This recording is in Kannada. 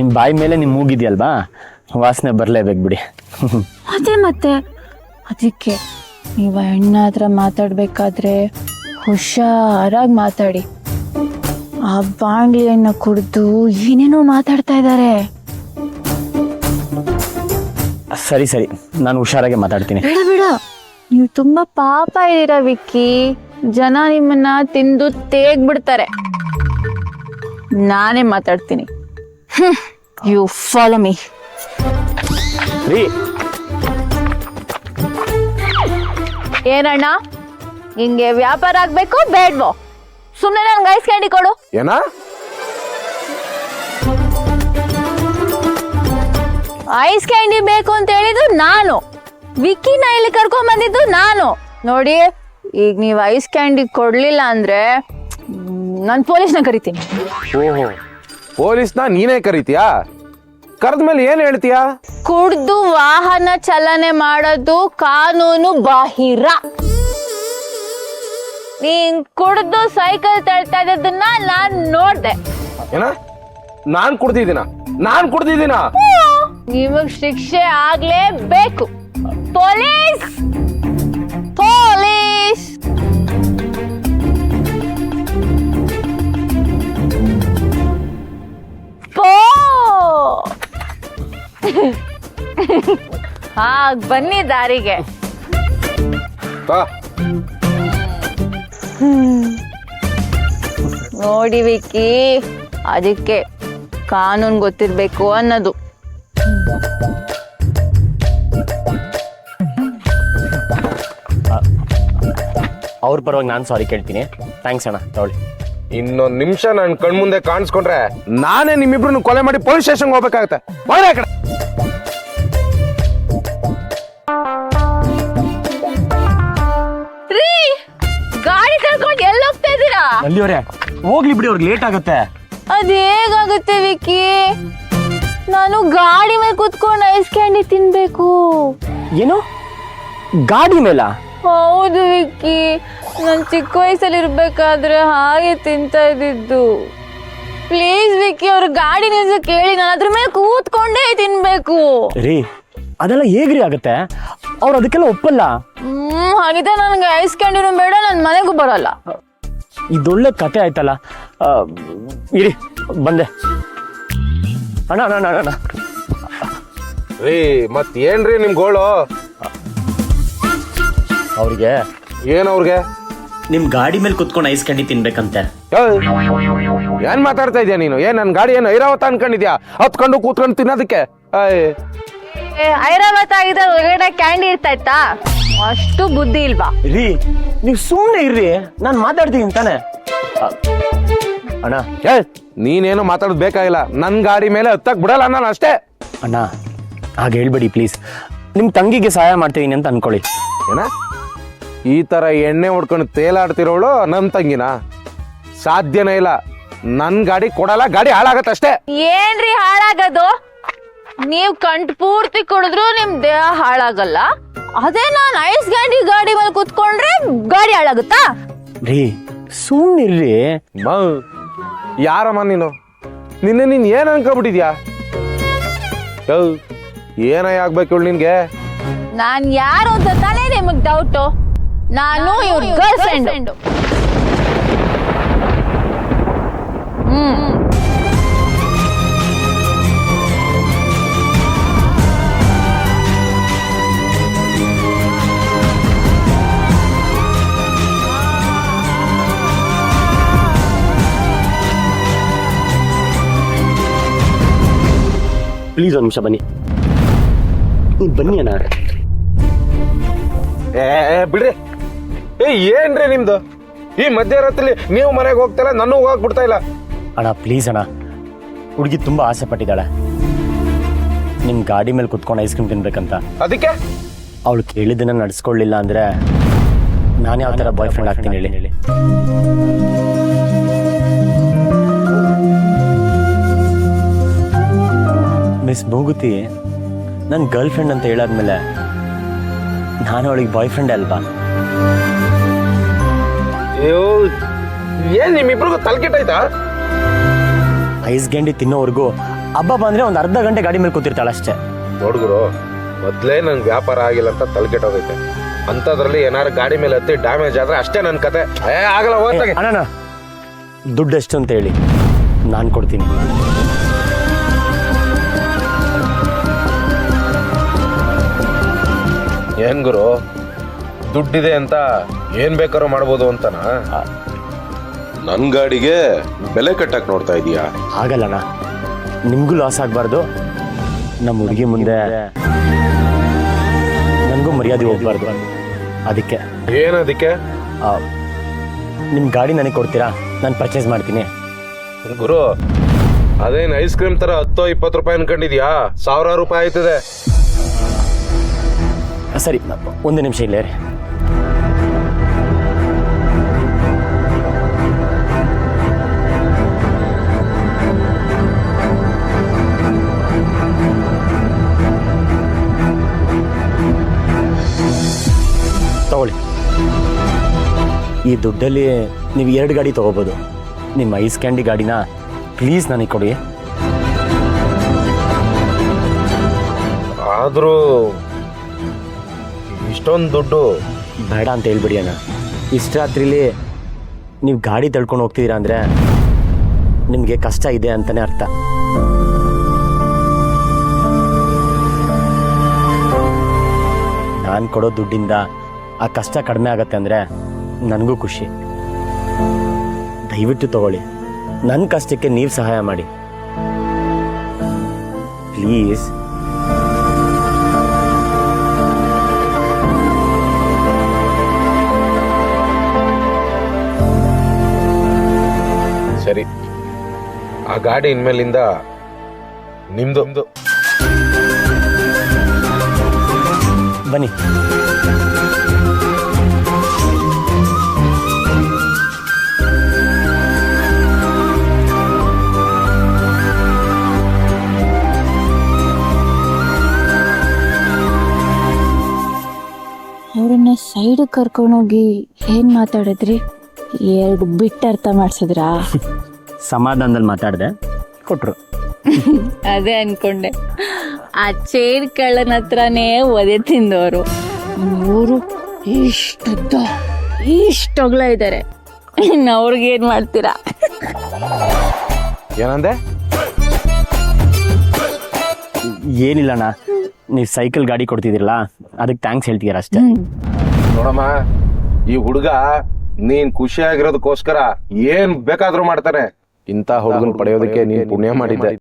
ನಿಮ್ಮ ಬಾಯಿ ಮೇಲೆ ನಿಮ್ಮ ಮೂಗಿದೆಯಲ್ವಾ, ವಾಸನೆ ಬರಲೇಬೇಕು ಬಿಡಿ. ಮತ್ತೆ ಅದಕ್ಕೆ ನೀವು ಹೆಣ್ಣ ಹತ್ರ ಮಾತಾಡ್ಬೇಕಾದ್ರೆ ಹುಷಾರಾಗಿ ಮಾತಾಡಿ. ಆ ಬಾಂಡ್ಲಿಯನ್ನ ಕುಡಿದು ಏನೇನೋ ಮಾತಾಡ್ತಾ ಇದ್ದಾರೆ. ಸರಿ ನಾನು ಹುಷಾರಾಗಿ ಮಾತಾಡ್ತೀನಿ. ಬೇಡ, ನೀವು ತುಂಬಾ ಪಾಪ ಇದ್ದೀರಾ ವಿಕ್ಕಿ. ಜನ ನಿಮ್ಮನ್ನ ತಿಂದು ತೇಗ್ಬಿಡ್ತಾರೆ. ನಾನೇ ಮಾತಾಡ್ತೀನಿ. You follow me. ಏನಣ್ಣ, ಹಿಂಗೆ ವ್ಯಾಪಾರ ಆಗ್ಬೇಕು ಬೇಡ್ವೋ? ಸುಮ್ಮನೆ ನನ್ಗೆ ಐಸ್ ಕ್ಯಾಂಡಿ ಕೊಡು. ಏನ ಐಸ್ ಕ್ಯಾಂಡಿ ಬೇಕು ಅಂತ ಹೇಳಿದ್ದು ನಾನು, ವಿಕ್ಕಿನ ಇಲ್ಲಿ ಕರ್ಕೊಂಡ್ ಬಂದಿದ್ದು ನಾನು. ನೋಡಿ, ಈಗ ನೀವು ಐಸ್ ಕ್ಯಾಂಡಿ ಕೊಡ್ಲಿಲ್ಲ ಅಂದ್ರೆ ನಾನು ಪೊಲೀಸ್ನ ಕರಿತೀನಿ. ಓಹೋ, ಪೊಲೀಸ್ನ ನೀನೇ ಕರೀತೀಯಾ? ಕರೆದ್ಮೇಲೆ ಏನ್ ಹೇಳ್ತೀಯಾ? ಕುಡ್ದು ವಾಹನ ಚಲನೆ ಮಾಡೋದು ಕಾನೂನು ಬಾಹಿರ. ನೀನ್ ಕುಡ್ದು ಸೈಕಲ್ ತಳ್ತಾ ಇದ್ದದನ್ನ ನಾನ್ ನೋಡ್ದೆ. ಏನ ನಾನ್ ಕುಡ್ದಿದ್ದೀನ? ನಿಮಗ್ ಶಿಕ್ಷೆ ಆಗ್ಲೇಬೇಕು. ಪೊಲೀಸ್ ಪೊಲೀಸ್ ಬನ್ನಿ ದಾರಿಗೆ. ನೋಡಿ ವಿಕ್ಕಿ, ಅದಕ್ಕೆ ಕಾನೂನು ಗೊತ್ತಿರ್ಬೇಕು ಅನ್ನೋದು. ಅವ್ರ ಪರವಾಗಿ ನಾನು ಸಾರಿ ಕೇಳ್ತೀನಿ. ಥ್ಯಾಂಕ್ಸ್ ಅಣ್ಣ, ತಗೊಳ್ಳಿ. ಇನ್ನೊಂದ್ ನಿಮಿಷ ನನ್ ಕಣ್ಮುಂದೆ ಕಾಣಿಸ್ಕೊಂಡ್ರೆ ನಾನೇ ನಿಮ್ಮಿಬ್ರು ಕೊಲೆ ಮಾಡಿ ಪೊಲೀಸ್ ಸ್ಟೇಷನ್ಗೆ ಹೋಗ್ಬೇಕಾಗತ್ತೆ. ಕಡೆ ಗಾಡಿ ಕರ್ಕೊಂಡು ಎಲ್ಲಿ ಹೋಗ್ತಾ ಇದ್ದೀರಾ? ಅಲ್ಲಿಯವರೇ ಹೋಗ್ಲಿ ಬಿಡಿ, ಅವ್ರಿಗೆ ಲೇಟ್ ಆಗುತ್ತೆ. ಅದ್ ಹೇಗಾಗುತ್ತೆ ವಿಕ್ಕಿ? ನಾನು ಗಾಡಿ ಮೇಲೆ ಕುತ್ಕೊಂಡು ಐಸ್ ಕ್ಯಾಂಡಿ ತಿನ್ಬೇಕು. ಏನು, ಗಾಡಿ ಮೇಲ? ಹೌದು ವಿಕ್ಕಿ, ನಾನು ಚಿಕ್ಕ ವಯಸ್ಸಲ್ಲಿ ಇರ್ಬೇಕಾದ್ರೆ ಹಾಗೆ ತಿಂತಾ ಇದ್ದಿದ್ದು. ಪ್ಲೀಸ್ ವಿಕ್ಕಿ, ಅವ್ರ ಗಾಡಿ ನಿಲ್ಸಕ್ ಕೇಳಿ, ನಾನು ಅದ್ರ ಮೇಲೆ ಕೂತ್ಕೊಂಡೇ ತಿನ್ಬೇಕು. ರೀ, ಅದೆಲ್ಲ ಹೇಗ್ರಿ ಆಗತ್ತೆ? ಅವ್ರು ಅದಕ್ಕೆಲ್ಲ ಒಪ್ಪಲ್ಲ. ಹಾಗಿದ್ರೆ ನನಗೆ ಐಸ್ ಕ್ಯಾಂಡಿನೂ ಬೇಡ, ನನ್ನ ಮನೆಗೂ ಬರಲ್ಲ. ಇದೊಳ್ಳೆ ಕತೆ ಆಯ್ತಲ್ಲ. ಇರಿ, ಬಂದೆ. ಅಣ್ಣ ರೀ, ಮತ್ ಏನ್ರಿ ನಿಮ್ ಗೋಳು? ಅವ್ರಿಗೆ ಏನವ್ರಿಗೆ? ನಿಮ್ ಗಾಡಿ ಮೇಲೆ ಕುತ್ಕೊಂಡು ಐಸ್ ಕ್ಯಾಂಡಿ ತಿನ್ಬೇಕಂತೆ. ಏನ್ ಮಾತಾಡ್ತಾ ಇದೀಯ ನೀನು? ಏನ್ ನನ್ ಗಾಡಿ ಏನು ಐರಾವತ ಅನ್ಕೊಂಡಿದ್ಯಾ? ಹತ್ಕೊಂಡು ಕೂತ್ಕೊಂಡು ತಿನ್ನೋದಕ್ಕೆ? ಐರಾವತ ಆಗಿದ್ರೆ ಒಳಗಡೆ ಕ್ಯಾಂಡಿ ಇರ್ತಾ ಇತ್ತಾ? ಅಷ್ಟು ಬುದ್ಧಿ ಇಲ್ವಾ? ರೀ, ನೀವ್ ಸುಮ್ನೆ ಇರ್ರಿ, ನಾನ್ ಮಾತಾಡ್ತೀನಿ ತಾನೆ. ಅಣ್ಣ, ನೀನೇನು ಮಾತಾಡೋದು ಬೇಕಾಗಿಲ್ಲ. ನನ್ ಗಾಡಿ ಮೇಲೆ ಹತ್ತಕ್ ಬಿಡಲ್ಲ ನಾನು ಅಷ್ಟೇ. ಅಣ್ಣ, ಹಾಗೆ ಹೇಳ್ಬೇಡಿ ಪ್ಲೀಸ್. ನಿಮ್ ತಂಗಿಗೆ ಸಹಾಯ ಮಾಡ್ತೀನಿ ಅಂತ ಅನ್ಕೊಳ್ಳಿ. ಏನ ಈ ತರ ಎಣ್ಣೆ ಹೊಡ್ಕೊಂಡು ತೇಲಾಡ್ತಿರೋಳು ನಮ್ ತಂಗಿನ? ಸಾಧ್ಯನೇ ಇಲ್ಲ. ನನ್ ಗಾಡಿ ಕೊಡಲ್ಲ, ಗಾಡಿ ಹಾಳಾಗತ್ತಷ್ಟೇ. ಏನ್ರಿ ಹಾಳಾಗದು? ನೀವ್ ಕಂಠ ಪೂರ್ತಿ ಕುಡಿದ್ರು ನಿಮ್ ದೇಹ ಹಾಳಾಗಲ್ಲ. ಅದೇ ನಾನ್ ಐಸ್ ಕ್ಯಾಂಡಿ ಗಾಡಿ ಮೇಲೆ ಕುತ್ಕೊಂಡ್ರೆ ಗಾಡಿ ಹಾಳಾಗುತ್ತಾ? ರೀ, ಸುಮ್ನಿರ್ರಿ. ಯಾರಮ್ಮ ನೀನು? ನೀನ್ ಏನ್ ಅನ್ಕೊಂಡ್ಬಿಟ್ಟಿದ್ಯಾ? ಏನಯ್ಯ ಆಗ್ಬೇಕು ನಿನ್ಗೆ? ನಾನ್ ಯಾರು ಅಂತ ತಾನೇ ನಿಮಗ್ ಡೌಟು? ನಾನು ಇವ್ರ ಗರ್ಲ್ ಫ್ರೆಂಡ್. ಪ್ಲೀಸ್ ಒಂದು ನಿಮಿಷ ಬನ್ನಿ. ಬನ್ನಿ ಅಣ್ಣ. ಬಿಡ್ರಿ. ಏನ್ರಿ ನಿಮ್ದು? ಈ ಮಧ್ಯರಾತ್ರಿ ನೀವು ಮನೆಗೆ ಹೋಗ್ತಾರ, ನನ್ನ ಹೋಗಕ್ ಬಿಡ್ತಾ ಇಲ್ಲ. ಅಣ್ಣ ಪ್ಲೀಸ್ ಅಣ್ಣ, ಹುಡುಗಿ ತುಂಬಾ ಆಸೆ ಪಟ್ಟಿದ್ದಾಳೆ ನಿಮ್ ಗಾಡಿ ಮೇಲೆ ಕುತ್ಕೊಂಡು ಐಸ್ ಕ್ರೀಮ್ ತಿನ್ಬೇಕಂತ. ಅದಕ್ಕೆ ಅವಳು ಕೇಳಿದ್ದನ್ನ ನಡ್ಸ್ಕೊಳ್ಳಿಲ್ಲ ಅಂದ್ರೆ ನಾನು ಯಾವ ತರ ಬಾಯ್ ಫ್ರೆಂಡ್ ಆಗ್ತೀನಿ ಹೇಳಿ? ಮಿಸ್ ಭೂಗುತಿ ನನ್ನ ಗರ್ಲ್ ಫ್ರೆಂಡ್ ಅಂತ ಹೇಳಾದ್ಮೇಲೆ ನಾನು ಅವಳಿಗೆ ಬಾಯ್ ಫ್ರೆಂಡ್ ಅಲ್ವಾ? ಏನ್ ನಿಮ್ಮಿಬ್ರಿಗೂ ತಲೆಕೆಟ್ಟಾಯ್ತಾ? ಐಸ್ ಗಂಡಿ ತಿನ್ನೋವರೆಗೂ ಹಬ್ಬ ಬಂದರೆ ಒಂದು ಅರ್ಧ ಗಂಟೆ ಗಾಡಿ ಮೇಲೆ ಕೂತಿರ್ತಾಳೆ ಅಷ್ಟೇ. ನೋಡ್ಗುರು, ಮೊದಲೇ ನಂಗೆ ವ್ಯಾಪಾರ ಆಗಿಲ್ಲ ಅಂತ ತಲೆಕೆಟ್ಟೋಗೈತೆ. ಅಂಥದ್ರಲ್ಲಿ ಏನಾರು ಗಾಡಿ ಮೇಲೆ ಹತ್ತಿ ಡ್ಯಾಮೇಜ್ ಆದ್ರೆ ಅಷ್ಟೇ ನನ್ನ ಕತೆ. ಆಗಲ್ಲ, ಹೋಗ್ತಾಗೆ. ಅಣ್ಣ ದುಡ್ಡು ಎಷ್ಟು ಅಂತ ಹೇಳಿ, ನಾನು ಕೊಡ್ತೀನಿ. ಏನ್ ಗುರು, ದುಡ್ಡಿದೆ ಅಂತ ಏನ್ ಬೇಕಾದ್ರೂ ಮಾಡ್ಬೋದು ಅಂತನಾ? ನನ್ನ ಗಾಡಿಗೆ ಬೆಲೆ ಕಟ್ಟಕ್ ನೋಡ್ತಾ ಇದೀಯಾ? ಆಗಲ್ಲಣ್ಣ, ನಿಮಗೂ ಲಾಸ್ ಆಗಬಾರ್ದು, ನಮ್ಮ ಹುಡುಗಿ ಮುಂದೆ ನನಗೂ ಮರ್ಯಾದೆ ಹೋಗ್ಬಾರ್ದು. ಅದಕ್ಕೆ ಏನದಕ್ಕೆ? ನಿಮ್ಮ ಗಾಡಿ ನನಗೆ ಕೊಡ್ತೀರಾ? ನಾನು ಪರ್ಚೇಸ್ ಮಾಡ್ತೀನಿ. ಗುರು, ಅದೇನ್ ಐಸ್ ಕ್ರೀಮ್ ತರ 10-20 ರೂಪಾಯಿ ಅನ್ಕೊಂಡಿದ್ಯಾ? 1000 ರೂಪಾಯಿ ಆಯ್ತದೆ. ಸರಿ, ಒಂದು ನಿಮಿಷ ಇಲ್ಲೇ ರೀ. ತಗೊಳ್ಳಿ. ಈ ದುಡ್ಡಲ್ಲಿ ನೀವು 2 ಗಾಡಿ ತೊಗೋಬೋದು. ನಿಮ್ಮ ಐಸ್ ಕ್ಯಾಂಡಿ ಗಾಡಿನ ಪ್ಲೀಸ್ ನನಗೆ ಕೊಡಿ. ಆದರೂ ಇಷ್ಟೊಂದು ದುಡ್ಡು ಬೇಡ ಅಂತ ಹೇಳ್ಬಿಡಿ ಅಣ್ಣ. ಇಷ್ಟು ರಾತ್ರಿಲಿ ನೀವು ಗಾಡಿ ತಳ್ಕೊಂಡು ಹೋಗ್ತಿದ್ದೀರಾ ಅಂದರೆ ನಿಮಗೆ ಕಷ್ಟ ಇದೆ ಅಂತಲೇ ಅರ್ಥ. ನಾನು ಕೊಡೋ ದುಡ್ಡಿಂದ ಆ ಕಷ್ಟ ಕಡಿಮೆ ಆಗತ್ತೆ ಅಂದರೆ ನನಗೂ ಖುಷಿ. ದಯವಿಟ್ಟು ತಗೊಳ್ಳಿ, ನನ್ನ ಕಷ್ಟಕ್ಕೆ ನೀವು ಸಹಾಯ ಮಾಡಿ ಪ್ಲೀಸ್. ಸರಿ, ಆ ಗಾಡಿ ಇನ್ಮೇಲಿಂದ ನಿಮ್ದು. ಬನ್ನಿ. ಅವ್ರನ್ನ ಸೈಡ್ ಕರ್ಕೊಂಡೋಗಿ ಏನ್ ಮಾತಾಡಿದ್ರಿ? 2 ಬಿಟ್ಟು ಅರ್ಥ ಮಾಡ್ಸಿದ್ರಾ? ಸಮಾಧಾನದಲ್ಲಿ ಮಾತಾಡಿದೆ, ಕೊಟ್ಟರು. ಅದೇ ಅನ್ಕೊಂಡೆ. ಆ ಚೈನ್ ಕಳ್ಳನ ಹತ್ರನೇ ಒದೆ ತಿಂದವರು ಇವರು ಇಷ್ಟೊಗ್ಲ ಇದ್ದಾರೆ. ಇನ್ನು ಅವ್ರಿಗೇನ್ ಮಾಡ್ತೀರಾ? ಏನಂದೆ? ಏನಿಲ್ಲಣ್ಣ, ನೀವು ಸೈಕಲ್ ಗಾಡಿ ಕೊಡ್ತಿದ್ದೀರಲ್ಲ ಅದಕ್ಕೆ ಥ್ಯಾಂಕ್ಸ್ ಹೇಳ್ತೀರ ಅಷ್ಟೇ. ನೋಡಮ್ಮ, ಈ ಹುಡುಗ ನೀನ್ ಖುಷಿಯಾಗಿರೋದಕ್ಕೋಸ್ಕರ ಏನ್ ಬೇಕಾದ್ರೂ ಮಾಡ್ತಾನೆ. ಇಂಥ ಹುಡುಗನ್ ಪಡೆಯೋದಕ್ಕೆ ನೀನ್ ಪುಣ್ಯ ಮಾಡಿದ್ದೆ.